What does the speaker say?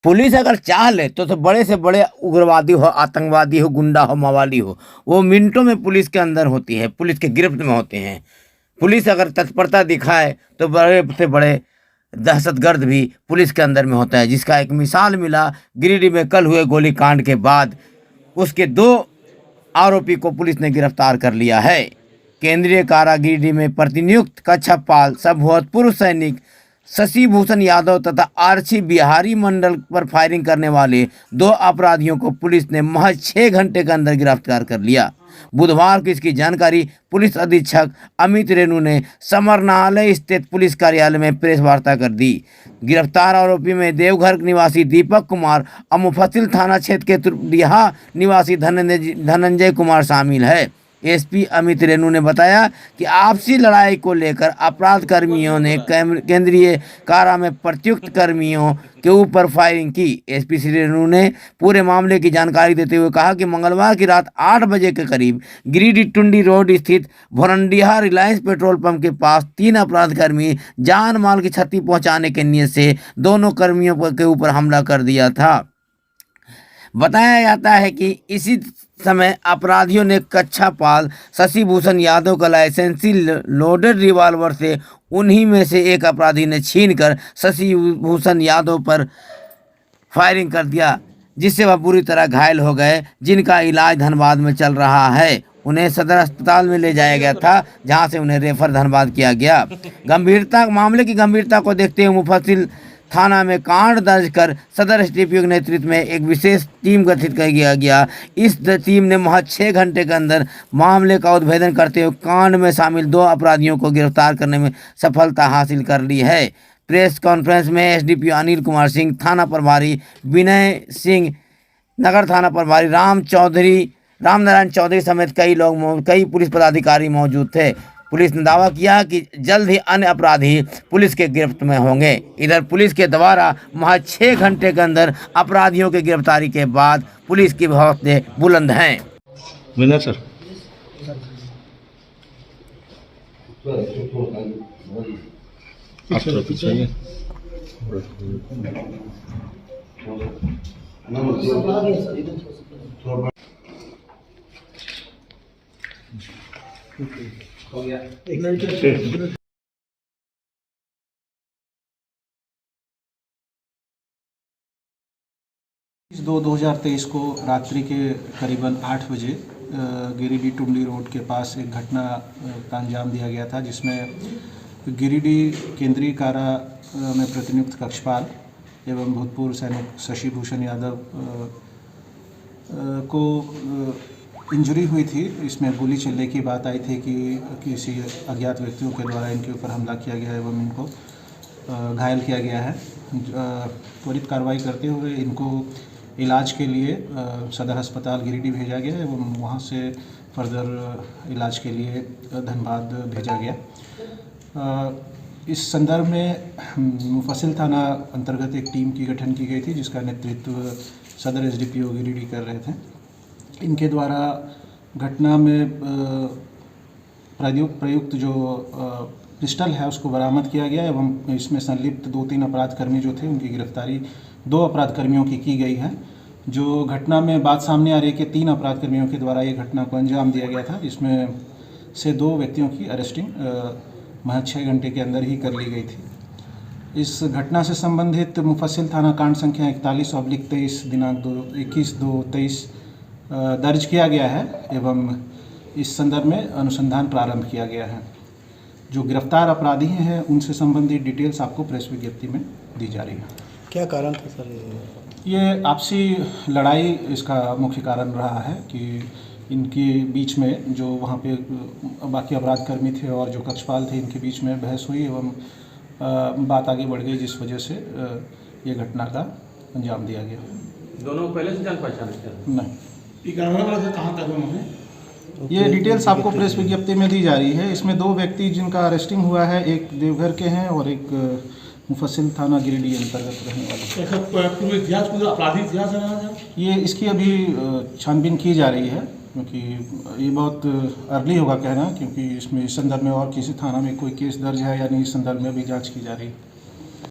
Police अगर चाह ले तो बड़े से बड़े उग्रवादी हो, आतंकवादी हो, गुंडा हो, मवाली हो, वो मिनटों में पुलिस के अंदर होती है, पुलिस के गिरफ्त में होते हैं। पुलिस अगर तत्परता दिखाए तो बड़े से बड़े दहशतगर्द भी पुलिस के अंदर में होता है, जिसका एक मिसाल मिला गिरिडीह में कल हुए गोलीकांड के बाद। उसके 2 आरोपी को पुलिस ने गिरफ्तार कर लिया है। केंद्रीय कारा गिरिडीह में प्रतिनियुक्त कच्छपाल सब भूतपूर्व सैनिक शशि भूषण यादव तथा आरसी बिहारी मंडल पर फायरिंग करने वाले 2 अपराधियों को पुलिस ने महज 6 घंटे के अंदर गिरफ्तार कर लिया। बुधवार को इसकी जानकारी पुलिस अधीक्षक अमित रेणु ने समरनालय स्थित पुलिस कार्यालय में प्रेस वार्ता कर दी। गिरफ्तार आरोपी में देवघर निवासी दीपक कुमार और मुफस्सिल थाना क्षेत्र के तुरडिहा निवासी धनंजय कुमार शामिल है। एसपी अमित रेणु ने बताया कि आपसी लड़ाई को लेकर अपराध कर्मियों ने केंद्रीय कारा में प्रतियुक्त कर्मियों के ऊपर फायरिंग की। एसपी श्री रेणु ने पूरे मामले की जानकारी देते हुए कहा कि मंगलवार की रात 8 बजे के करीब गिरिडीह टुंडी रोड स्थित भोरंडिया रिलायंस पेट्रोल पंप के पास 3 अपराध कर्मी जान माल की क्षति पहुंचाने के नियत से दोनों कर्मियों के ऊपर हमला कर दिया था। बताया जाता है कि इसी समय अपराधियों ने कच्छपाल शशि भूषण यादव का लाइसेंसी लोडेड रिवॉल्वर से उन्हीं में से एक अपराधी ने छीनकर शशि भूषण यादव पर फायरिंग कर दिया, जिससे वह बुरी तरह घायल हो गए, जिनका इलाज धनबाद में चल रहा है। उन्हें सदर अस्पताल में ले जाया गया था, जहां से उन्हें रेफर धनबाद किया गया। मामले की गंभीरता को देखते हुए मुफस्सिल थाना में कांड दर्ज कर सदर एसडीपीओ के नेतृत्व में एक विशेष टीम गठित कर किया गया। इस टीम ने महज 6 घंटे के अंदर मामले का उद्भेदन करते हुए कांड में शामिल 2 अपराधियों को गिरफ्तार करने में सफलता हासिल कर ली है। प्रेस कॉन्फ्रेंस में एसडीपीओ अनिल कुमार सिंह, थाना प्रभारी विनय सिंह, नगर थाना प्रभारी रामनारायण चौधरी समेत कई पुलिस पदाधिकारी मौजूद थे। पुलिस ने दावा किया कि जल्द ही अन्य अपराधी पुलिस के गिरफ्त में होंगे। इधर पुलिस के द्वारा महज 6 घंटे के अंदर अपराधियों की गिरफ्तारी के बाद पुलिस की हौसले बुलंद हैं। विनय सर, हो गया। 2023 को रात्रि के करीबन 8 बजे गिरिडीह टुंडी रोड के पास एक घटना का अंजाम दिया गया था, जिसमें गिरिडीह केंद्रीय कारा में प्रतिनियुक्त कक्षपाल एवं भूतपूर्व सैनिक शशि भूषण यादव को इंजरी हुई थी। इसमें गोली चलने की बात आई थी कि किसी अज्ञात व्यक्तियों के द्वारा इनके ऊपर हमला किया गया एवं इनको घायल किया गया है। त्वरित कार्रवाई करते हुए इनको इलाज के लिए सदर अस्पताल गिरिडीह भेजा गया एवं वहां से फर्दर इलाज के लिए धनबाद भेजा गया। इस संदर्भ में मुफस्सिल थाना अंतर्गत एक टीम की गठन की गई थी, जिसका नेतृत्व सदर एसडीपीओ गिरिडीह कर रहे थे। इनके द्वारा घटना में प्रयुक्त जो पिस्टल है उसको बरामद किया गया एवं इसमें संलिप्त 2-3 अपराधकर्मी जो थे उनकी गिरफ्तारी 2 अपराधकर्मियों की गई है। जो घटना में बात सामने आ रही है कि 3 अपराधकर्मियों के द्वारा ये घटना को अंजाम दिया गया था, जिसमें से 2 व्यक्तियों की अरेस्टिंग महज 6 घंटे के अंदर ही कर ली गई थी। इस घटना से संबंधित मुफस्सिल थाना कांड संख्या 41/23 दिनांक 21/2/23 दर्ज किया गया है एवं इस संदर्भ में अनुसंधान प्रारंभ किया गया है। जो गिरफ्तार अपराधी हैं उनसे संबंधित डिटेल्स आपको प्रेस विज्ञप्ति में दी जा रही है। क्या कारण था सर? ये आपसी लड़ाई इसका मुख्य कारण रहा है कि इनके बीच में जो वहाँ पे बाकी अपराधकर्मी थे और जो कक्षपाल थे, इनके बीच में बहस हुई एवं बात आगे बढ़ गई, जिस वजह से ये घटना का अंजाम दिया गया। दोनों पहले से जान पहचान थे? नहीं। कहाँ तक उन्होंने? ये डिटेल्स आपको प्रेस विज्ञप्ति में दी जा रही है। इसमें 2 व्यक्ति जिनका अरेस्टिंग हुआ है, एक देवघर के हैं और एक मुफस्सिल थाना गिरिडीह अंतर्गत रहने वाले। अपराधी इतिहास है ये इसकी अभी छानबीन की जा रही है, क्योंकि ये बहुत अर्ली होगा कहना, क्योंकि इसमें इस संदर्भ में और किसी थाना में कोई केस दर्ज है या नहीं, इस संदर्भ में अभी जाँच की जा रही है।